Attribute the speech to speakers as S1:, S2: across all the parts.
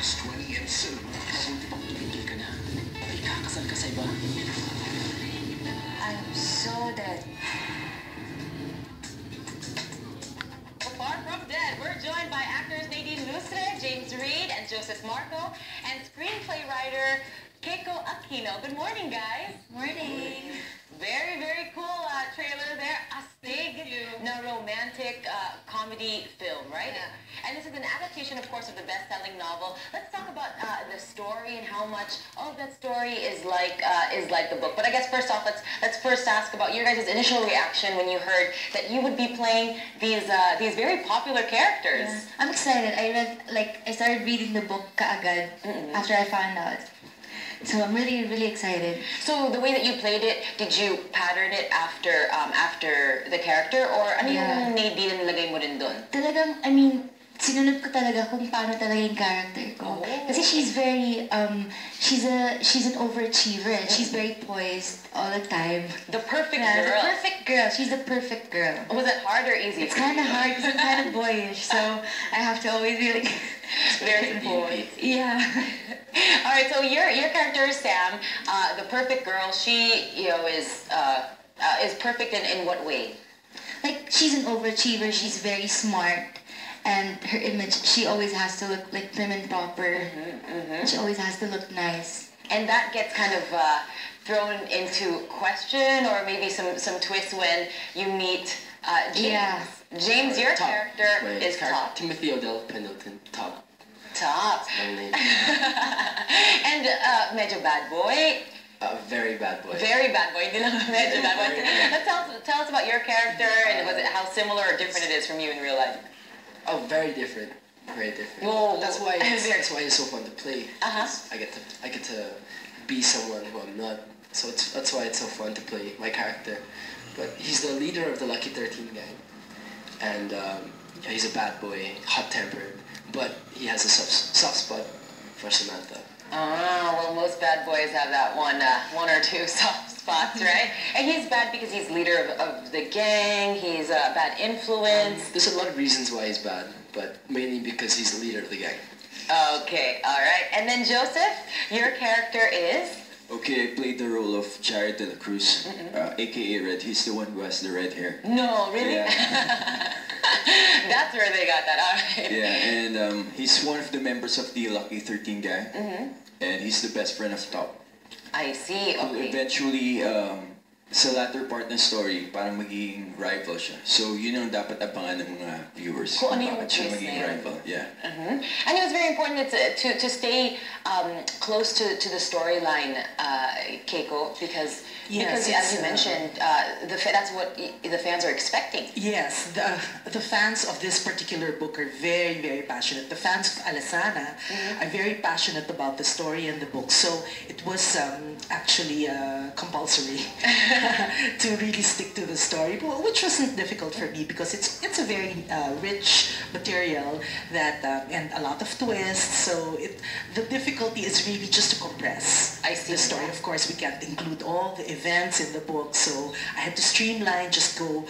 S1: August 20 and soon. Mabuti pang tumigil ka na. Ikakasal ka sa iba.
S2: I'm so dead.
S3: Far from dead, we're joined by actors Nadine, Lustre, Reid, and Joseph Marco, and screenplay writer Keiko Aquino. Good morning, guys.
S2: Morning.
S3: Very, very cool trailer there. Astig na romantic comedy film, right?
S2: Yeah.
S3: And this is an adaptation, of course, of the best-selling novel. Let's talk about the story and how much of that story is like the book. But I guess first off, let's first ask about your guys' initial reaction when you heard that you would be playing these very popular characters.
S2: Yeah. I'm excited. I started reading the book kaagad after I found out. So I'm really, really excited.
S3: So the way that you played it, did you pattern it after the character, or ano yung Nadine nilagay mo rin doon?
S2: Talagang, I mean, sinunod ko talaga kung paano talaga yung character ko. Kasi she's very, she's an overachiever. She's very poised all the time.
S3: The perfect girl.
S2: The perfect girl. She's the perfect girl.
S3: Was it hard or easy?
S2: It's kind of hard because I'm kind of boyish, so I have to always be like
S3: very boy.
S2: Yeah.
S3: All right. So your character is Sam, the perfect girl. She is perfect in what way?
S2: Like, she's an overachiever. She's very smart. And her image, she always has to look like prim and proper. She always has to look nice.
S3: And that gets kind of thrown into question, or maybe some twists when you meet James.
S2: Yeah.
S3: James, your character is top.
S1: Timothy Odell Pendleton, top.
S3: Top. And medyo bad boy.
S1: Very bad boy.
S3: Very bad boy. Hindi lang medyo bad boy. Tell us about your character, and how similar or different it is from you in real life.
S1: Oh, very different. Very different.
S3: Whoa.
S1: That's why it's so fun to play. I get to be someone who I'm not. So that's why it's so fun to play my character. But he's the leader of the Lucky 13 gang, and he's a bad boy, hot-tempered, but he has a soft spot for Samantha.
S3: Well, most bad boys have that one or two soft spots, right? And he's bad because he's leader of the gang. He's a bad influence.
S1: There's a lot of reasons why he's bad, but mainly because he's the leader of the gang.
S3: Okay, all right. And then Joseph, your character is?
S4: Okay, I played the role of Jared de la Cruz, a.k.a. Red. He's the one who has the red hair.
S3: No, really?
S4: Yeah.
S3: That's where they got that, all right.
S4: Yeah, and he's one of the members of the Lucky 13 gang, and he's the best friend of Top.
S3: I see, okay.
S4: Who eventually, sa latter part ng story, parang magiging rival siya. So, yun ang dapat abangan ng mga viewers.
S3: Kung ano yung
S4: bakit siya magiging rival. Yeah.
S3: And it was very important to stay close to the storyline, Keiko, because as you mentioned, that's what the fans are expecting.
S5: Yes, the fans of this particular book are very, very passionate. The fans of Alasana are very passionate about the story and the book. So it was actually compulsory to really stick to the story, which wasn't difficult for me because it's a very rich material that and a lot of twists. So the difficulty is really just to compress the story. Of course, we can't include all the events in the book, so I had to streamline, just go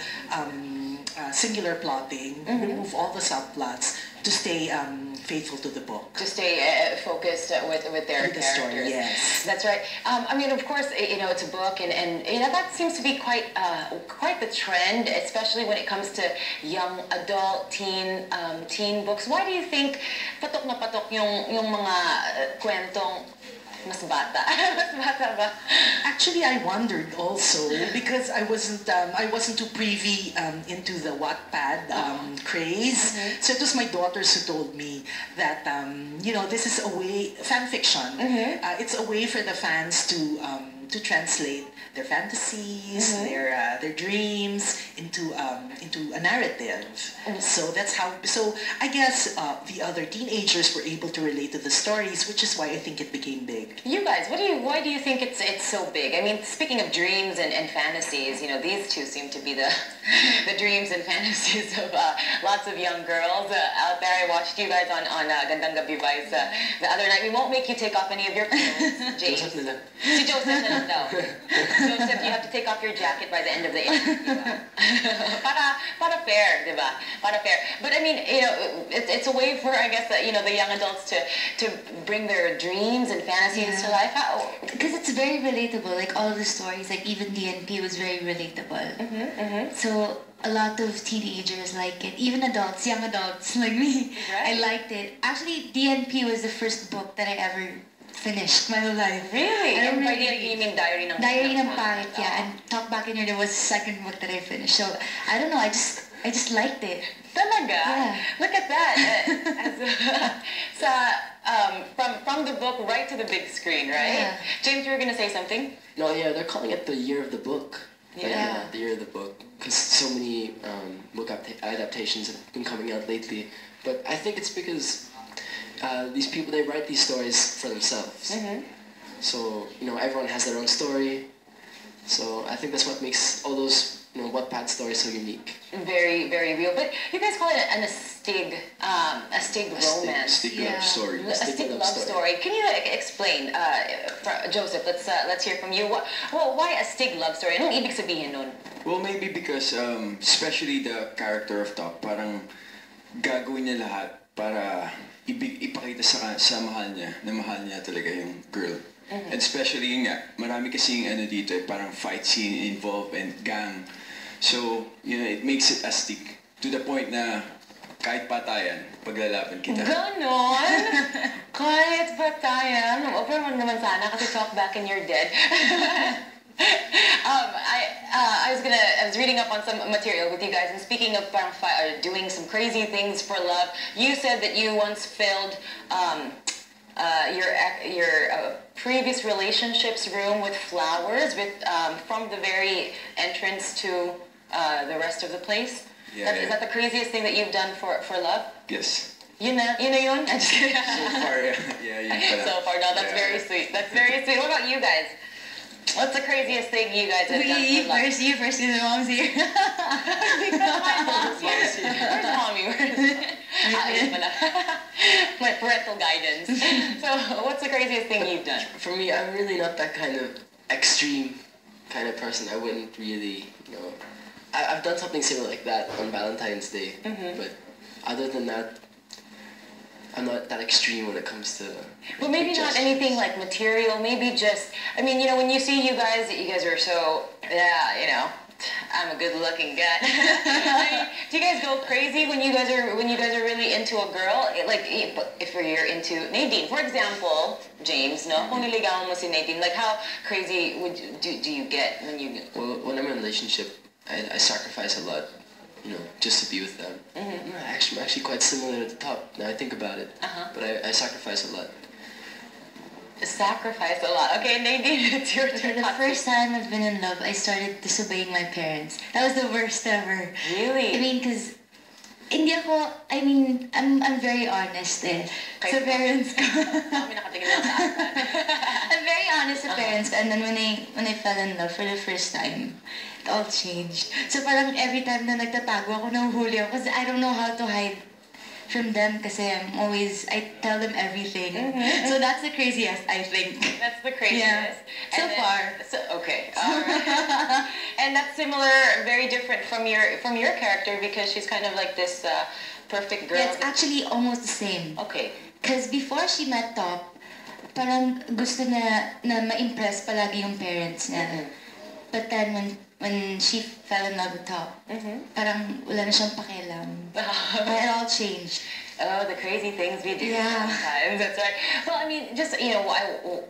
S5: singular plotting, remove all the subplots to stay faithful to the book.
S3: To stay focused with their characters.
S5: The story, yes.
S3: That's right. I mean, of course, it's a book, and that seems to be quite the trend, especially when it comes to young adult teen books. Why do you think patok na patok yung mga kwentong mas bata? Mas bata ba?
S5: Actually, I wondered also because I wasn't too privy into the Wattpad craze. So it was my daughters who told me that this is a way, fan fiction. It's a way for the fans to translate their fantasies, their dreams into a narrative. So that's how. So I guess the other teenagers were able to relate to the stories, which is why I think it became big.
S3: You guys, why do you think it's so big? I mean, speaking of dreams and fantasies, these two seem to be the the dreams and fantasies of lots of young girls out there. I watched you guys on Gandang Gabi Vice the other night. We won't make you take off any of your clothes, James.
S1: Joseph na lang.
S3: Si Joseph na lang daw. Joseph, you have to take off your jacket by the end of the interview. Para fair, di ba? Para fair. But I mean, you know, it's a way for, I guess, the young adults to bring their dreams and fantasies to life.
S2: Because it's very relatable, like all the stories, like even DNP was very relatable. So a lot of teenagers like it, even adults, young adults like me.
S3: Right.
S2: I liked it. Actually, DNP was the first book that I ever finished my whole life.
S3: Really?
S2: I don't
S3: And by
S2: really
S3: DNP, you mean Diary ng
S2: Pangit, yeah. And Talk Back in Your Day was the second book that I finished. So I don't know, I just liked it.
S3: Talaga?
S2: Yeah.
S3: Look at that. From the book right to the big screen, right?
S2: Yeah.
S3: James, you were going to say something?
S1: No, yeah, they're calling it the year of the book.
S2: Yeah.
S1: The year of the book. Because so many book adaptations have been coming out lately. But I think it's because these people, they write these stories for themselves. So, everyone has their own story. So I think that's what makes all those, Wattpad stories so unique.
S3: Very, very real. But you guys call it an astig romance.
S4: Stick love story.
S3: A stick love story. Can you explain, Joseph? Let's hear from you. Why a stick love story? Anong ibig sabihin nun?
S4: Well, maybe because, especially the character of Top, parang gagawin niya lahat para ipakita sa mahal niya, na mahal niya talaga yung girl. And especially yun nga, marami kasing dito, parang fight scene involved and gang. So, it makes it astig to the point na kahit patayan, paglalaban kita.
S3: Ganon? Kahit patayan. Over mo naman sana kasi Talk Back and You're Dead. I was reading up on some material with you guys, and speaking of doing some crazy things for love, you said that you once filled your previous relationship's room with flowers, from the very entrance to the rest of the place.
S4: Yeah,
S3: Is that the craziest thing that you've done for love?
S4: Yes.
S3: Yun yun? I'm just kidding.
S4: So far, yeah, yun pala.
S3: So far, no, that's very sweet. That's very sweet. What about you guys? What's the craziest thing you guys have done for love?
S2: You first, because mom's here.
S3: Because my mom's here. Where's mommy? Ayun pala. My parental guidance. So, what's the craziest thing you've done?
S1: For me, I'm really not that kind of extreme kind of person. I wouldn't really, I've done something similar like that on Valentine's Day. But other than that, I'm not that extreme when it comes to...
S3: Well, maybe not anything like material, maybe just... I mean, when you see you guys are so... Yeah, I'm a good-looking guy. I mean, do you guys go crazy when you guys are really into a girl? Like, if you're into Nadine, for example, James, no? Kung niligawan mo si Nadine, like how crazy do you get when you...
S1: Well, when I'm in a relationship, I sacrifice a lot, just to be with them. I'm actually quite similar at the top, now I think about it. But I sacrifice a lot.
S3: Sacrifice a lot. Okay, Nadine, it's your turn.
S2: The first time I've been in love, I started disobeying my parents. That was the worst ever.
S3: Really?
S2: I mean, because I'm very honest sa parents ko. I'm very honest sa parents ko, and then when I fell in love for the first time, it all changed. So parang every time na nagtatago ako, nahuhuli ako, kasi I don't know how to hide from them kasi I tell them everything. So that's the craziest, I think.
S3: That's the craziest.
S2: Yeah. So far.
S3: Okay. All right. And that's similar, very different from your character because she's kind of like this perfect girl.
S2: Yeah, it's actually almost the same.
S3: Okay.
S2: Because before she met Top, parang gusto na ma-impress palagi yung parents niya. But then when she fell in love with Top, parang wala na siyang pakialam. It all changed.
S3: Oh, the crazy things we do sometimes. That's right. Well, I mean, just,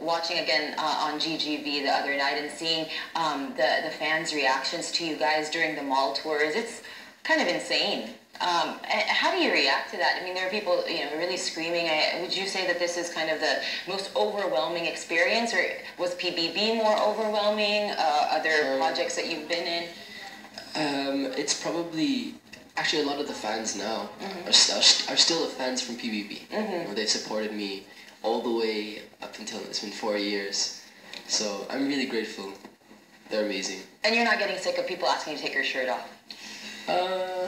S3: watching again on GGV the other night and seeing the fans' reactions to you guys during the mall tours, it's kind of insane. How do you react to that? I mean, there are people, really screaming. Would you say that this is kind of the most overwhelming experience, or was PBB more overwhelming? Other projects that you've been in?
S1: It's probably actually a lot of the fans now are still the fans from PBB. They've supported me all the way up until it's been 4 years. So I'm really grateful. They're amazing.
S3: And you're not getting sick of people asking you to take your shirt off?
S1: Nah,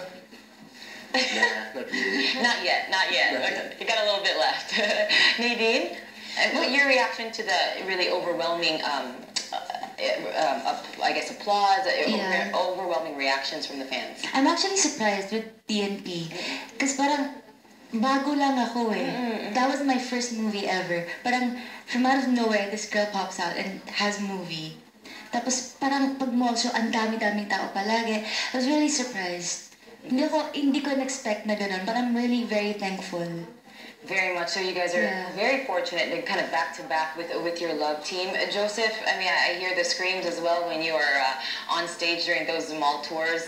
S1: not really.
S3: Not yet, not yet.
S1: Not
S3: Okay,
S1: yet.
S3: you got a little bit left. Nadine, what your reaction to the really overwhelming, I guess, applause,
S2: Yeah.
S3: overwhelming reactions from the fans?
S2: I'm actually surprised with TNP. Because parang bago lang ako eh. That was my first movie ever. Parang from out of nowhere, this girl pops out and has movie. Tapos parang pag mall show, ang dami-daming tao palagi. I was really surprised. Hindi ko na-expect na ganun, but I'm really very thankful.
S3: Very much so. You guys are
S2: Yeah.
S3: very fortunate and kind of back to back with your love team. Joseph, I mean, I hear the screams as well when you are on stage during those mall tours.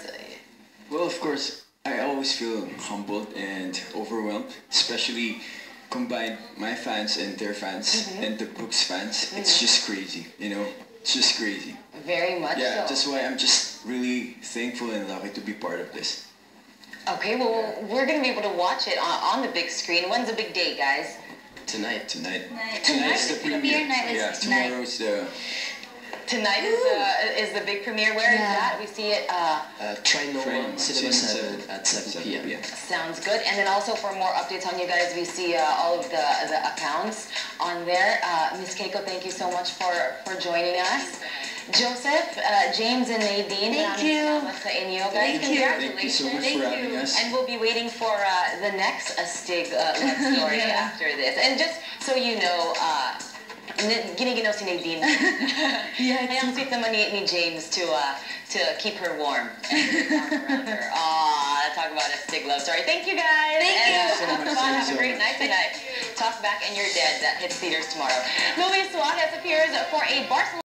S4: Well, of course, I always feel humbled and overwhelmed, especially combine my fans and their fans and the book's fans. It's just crazy, you know? It's just crazy.
S3: Very much
S4: Yeah,
S3: so.
S4: that's why I'm just really thankful and lucky to be part of this.
S3: Okay, well, we're going to be able to watch it on the big screen. When's the big day, guys?
S1: Tonight.
S4: Tonight.
S2: Tonight.
S4: Tonight's the
S2: Premiere
S4: premiere.
S2: night is
S4: Yeah,
S2: tonight.
S4: tomorrow's the...
S3: Tonight is the big premiere. Where is
S2: Yeah.
S3: that? We see it.
S1: Trinoma Cinema 7
S4: 7
S1: at 7 p.m.
S3: Sounds good. And then also for more updates on you guys, we see all of the accounts on there. Miss Keiko, thank you so much for joining us. Joseph, James, and Nadine.
S2: Thank you.
S3: Salamat sa inyo, guys.
S2: Thank you.
S3: Congratulations.
S4: Thank you so much for having us.
S3: And we'll be waiting for the next Astig love story
S2: Yeah.
S3: after this. And just so you know, giniginaw si Nadine.
S2: Yeah,
S3: Kaya ang sweet naman ni James to keep her warm and warm around her. Aw, talk about Astig love story. Thank you guys.
S2: Thank
S3: and,
S2: you.
S4: So
S3: have
S4: much,
S3: fun.
S4: thank you
S3: Have a
S4: so
S3: great
S4: much.
S3: night tonight. Talk back and you're dead. That hits theaters tomorrow. Luis Suarez appears for a Barcelona